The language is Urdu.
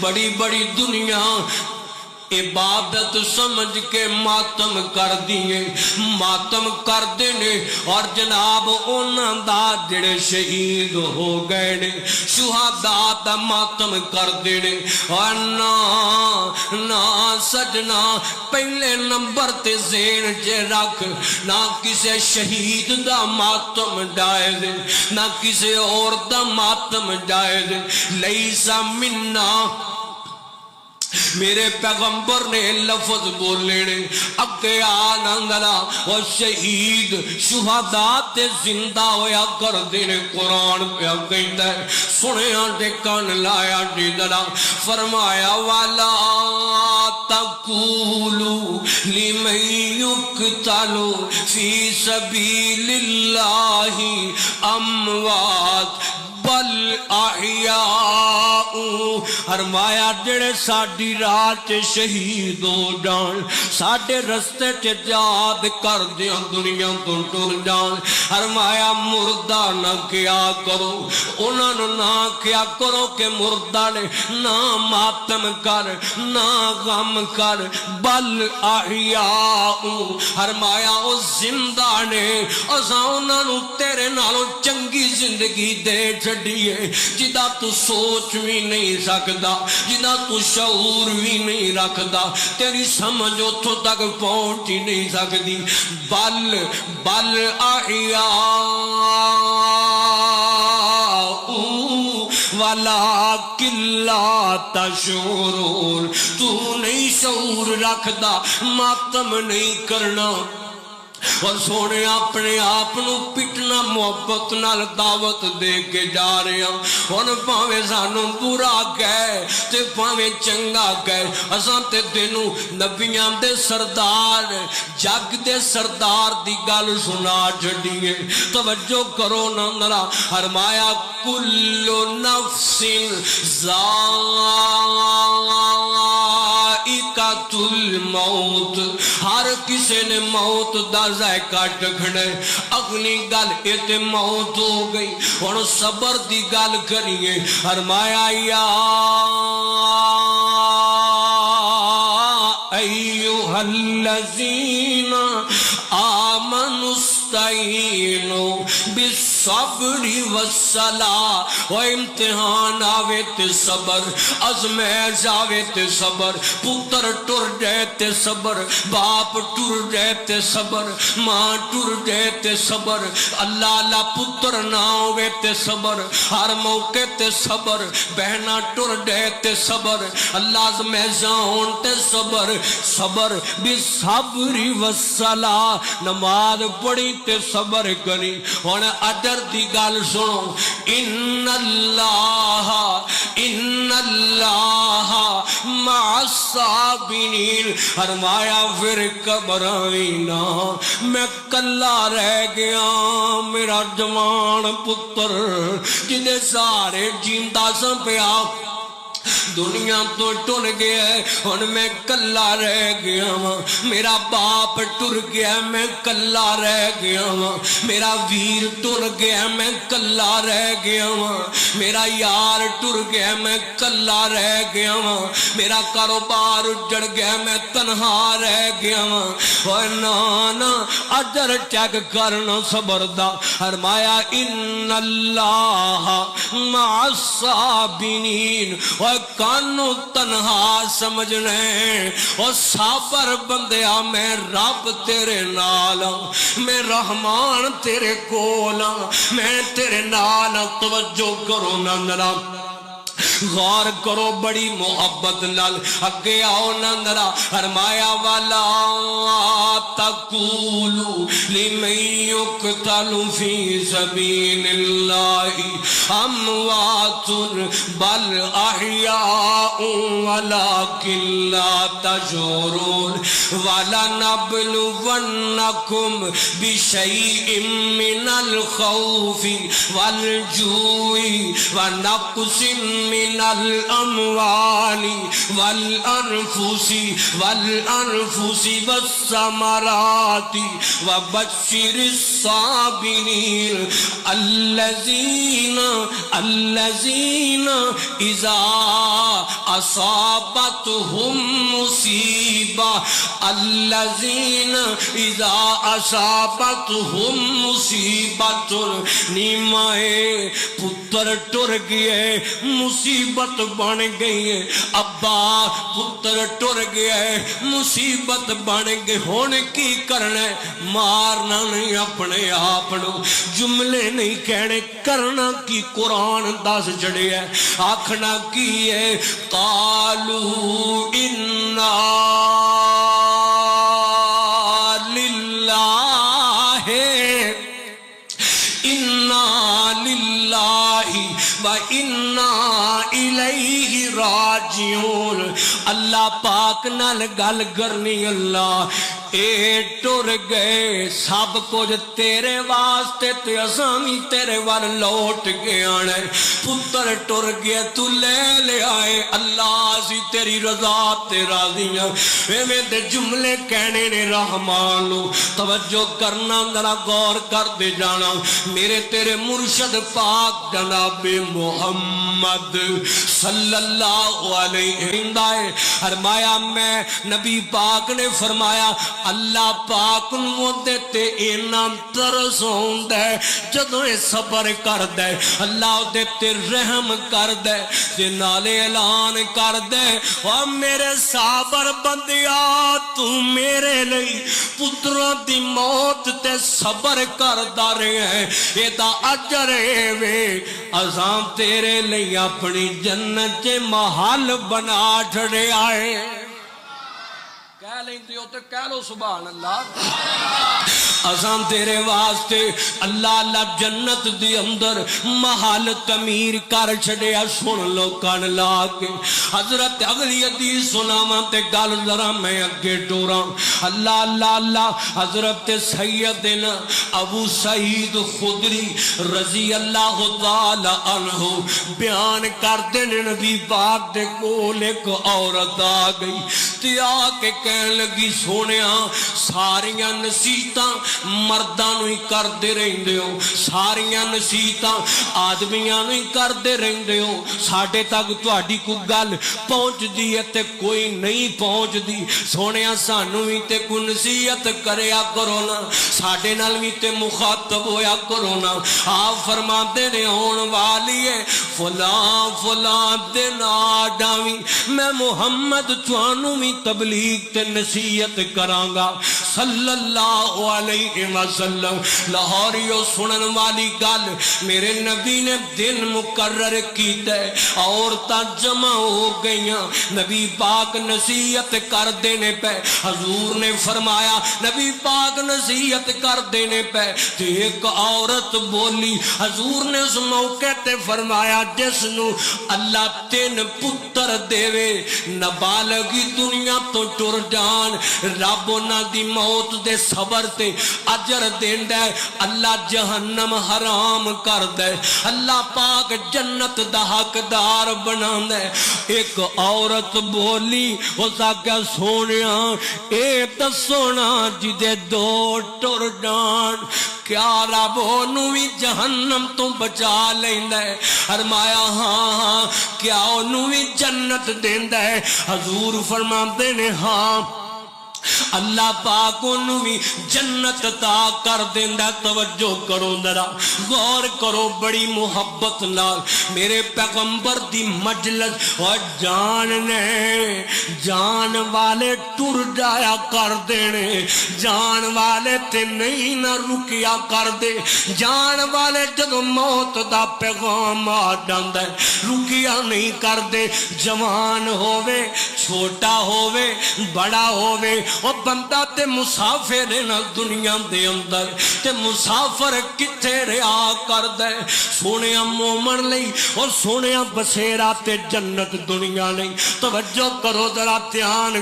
بڑی بڑی دنیا عبادت سمجھ کے ماتم کر دیے، ماتم کر دینے، اور جناب انہاں دا جڑے شہید ہو گئے نے شہداء دا ماتم کر دینے۔ اور نا سجنا پہلے نمبر تے ذہن چ رکھ، نہ کسے شہید دا ماتم جائز، نہ کسے اور دا ماتم جائز۔ لیسا منا، میرے پیغمبر نے لفظ بولے نے اگے آنندلا، اور شہید شہداء تے زندہ ہویا کر دینے۔ قرآن پہ کہتا ہے، سنیا دے کان لایا جدلا، فرمایا والا تقولوا لمن يقتل في سبيل الله اموات بل احیاء، فرمایا جڑے ساڈی راہ تے شہید ہو جان، ساڈے رستے تے جہاد کر دیاں دنیا تو ٹر جان، فرمایا مردہ نہ کیا کرو، انہاں نو نہ کیا کرو کہ مردہ نے نہ ماتم کر نہ غم کر، بل احیاء، فرمایا او زندہ نے، اساں انہاں نو تیرے نالوں چنگی زندگی دے چھڈیے جدا تو سوچ بھی نہیں سکدا، جدا تو شعور بھی نہیں رکھدا، تیری سمجھ اتھوں تک پہنچ ہی نہیں سکتی۔ بل احیاء ولکن لا تشعرون، تو نہیں شعور رکھدا، ماتم نہیں کرنا۔ اور سونے اپنے آپ نو پٹنا محبت نال دعوت دے کے جا رہے ہیں، اور پاویں سانو برا کہے تے پاویں چنگا کہے، اساں تے تینوں نبیاں دے سردار جگ دے سردار دی گل سنا چھڈیے۔ توجہ کرو نا ذرا، فرمایا کل نفس ذائقۃ الموت، ہر کسی نے موت دا ذائقہ چکھنا ہے۔ اگلی گل تے موت ہو گئی، ہن صبر دی گل کریے۔ فرمایا یا ایھا الذین آمنوا استعینوا بالصبر والصلاۃ، و امتحان آوے تے صبر، آزمائش آوے تے صبر، پتر ٹر جائے تے صبر، باپ ٹر جائے تے صبر، ماں ٹر جائے تے صبر، اللہ اللہ پتر نہ ہوئے تے صبر، ہر موقع تے صبر، بہنا ٹر جائے تے صبر، اللہ آزمائشاں ہون تے صبر، صبر بالصبر والصلاۃ، نماز پڑھی تے صبر کری۔ ہن اجر دی گل سنو، ان اللہ مع الصابرین، فرمایا پھر گھبراوینا، میں کلا رہ گیا، میرا جوان پتر جدے سارے جیندا سا پیا دنیا تو ٹر گیا ہے، ہن میں کلا رہ گیا ہاں، میرا باپ ٹر گیا میں کلا رہ گیا ہاں، میرا ویر ٹر گیا میں کلا رہ گیا ہاں، میرا یار ٹر گیا میں کلا رہ گیا ہاں، میرا کاروبار اجڑ گیا میں تنہا رہ گیا ہاں۔ اور نانا اجر چیک کرنا صبر دا، فرمایا ان اللہ مع الصابرین، اور کانو تنہا سمجھنے، اور صابر بندیا میں رب تیرے نالا، میں رحمان تیرے کولا، میں تیرے نالا۔ توجہ کرو نندرا، غور کرو بڑی محبت نال، اگے آؤ نندرا، فرمایا والا تقولوا لمن يقتل في سبيل الله اموات بل احياء ولكن لا تشعرون، ولنبلونكم بشيء من الخوف والجوع ونقص من الاموال والانفس والثمرات وبشر الصابرين الذين اذا اصابتہم مصیبہ الذین اذا اصابتہم مصیبت نیمائے پتر ٹر گئے مصیبت بن گئی ہے ابا پتر ٹر گیا ہے مصیبت بن گئی ہون کی کرنا ہے مارنا نہیں اپنے آپنو جملے نہیں کہنے کرنا کی قرآن دس جڑے ہے آکھنا کی ہے قالوا انا وَإِنَّا إِلَيْهِ راجعون اللہ پاک نال گل کرنی اللہ اے ٹر گئے سب کچھ تیرے واسطے تے اسامی تیرے وال لوٹ کے آنے پتر ٹر گیا تو لے آئے اللہ سی تیری رضا تے راضیاں میں دے جملے کہنے نے رحمانو توجہ کرنا ذرا غور کر دے جانا میرے تیرے مرشد پاک جناب محمد صلی اللہ علیہ وسلم فرمایا میں نبی پاک نے فرمایا اللہ پاک نو دیتے انام ترس ہوندہ ہے جدوں صبر کر دے اللہ دیتے رحم کر دے جنالے اعلان کر دے اور میرے صابر بندیا تو میرے لئی پتروں دی موت تے صبر کر دا رہے ہیں یہ دا اجر ہے وے ازام تیرے لئی اپنی جنت محل بنا چھڑے آئے کہہ لیندے ہو تو کہہ لو سبحان اللہ ازام تیرے واسطے اللہ اللہ جنت دی اندر محل تعمیر کر چھڑیا سن لو کان لا کے حضرت اگلی حدیث سناواں تے گل ذرا میں اگے ٹوراں اللہ اللہ اللہ حضرت سیدنا ابو سعید خدری رضی اللہ تعالی عنہ بیان کرتے نے نبی پاک دے کول ایک عورت آ گئی تے آ کے کہن لگی سونیا ساریاں نصیحتاں مردانو ہی کر دے رہندے ہو ساریاں نصیحتاں آدمیاں نو ہی کر دے رہندے ہو ساڈے تک تہاڈی کوئی گل پہنچ دی ہے تے کوئی نہیں پہنچ دی سونیا سانو بھی تے کوئی نصیحت کریا کرو نا ساڈے نال بھی تے مخاطب ہویا کرو نا آپ فرماتے نے ہون والی ہے فلاں فلاں دن آڈاویں میں محمد چوانو بھی تبلیغ تے نصیحت کرانگا صلی اللہ علیہ وسلم لاہوریو سنن والی گل میرے نبی نے دن مقرر کیتا ہے عورتاں جمع ہو گئیاں نبی پاک نصیحت کر دینے پہ حضور نے فرمایا نبی پاک نصیحت کر دینے پہ تو ایک عورت بولی حضور نے اس موقع تے فرمایا جس نو اللہ 3 پتر دیوے نابالغی دنیا تو ٹر جان رب انہاں دی موت دے صبر تے اجر دیندا ہے اللہ جہنم حرام کر دے اللہ پاک جنت دا حقدار بناندا ہے ایک عورت بولی اس آگیا سونیا اے دسونا جدے 2 ٹر جان کیا رب انہوں بھی جہنم تو بچا لیندا ہے فرمایا ہاں کیا انہوں بھی جنت دیندا ہے حضور فرماتے نے ہاں اللہ پاک انہوں بھی جنت عطا کر دیندہ توجہ کرو ذرا غور کرو بڑی محبت نال میرے پیغمبر دی مجلس اور جان نے جان والے ٹر جایا کر دینے جان والے تے نہیں نہ رکیا کر دے جان والے جدو موت دا پیغام آ جاندا ہے رکیا نہیں کر دے جوان ہووے چھوٹا ہووے بڑا ہووے وہ بندہ تے مسافر ہے نا دنیا دے اندر تے مسافر کتھے رہا کر دے سونیا مومن لئی اور سونیا بسیرا تے جنت دنیا لئی توجہ کرو ذرا دھیان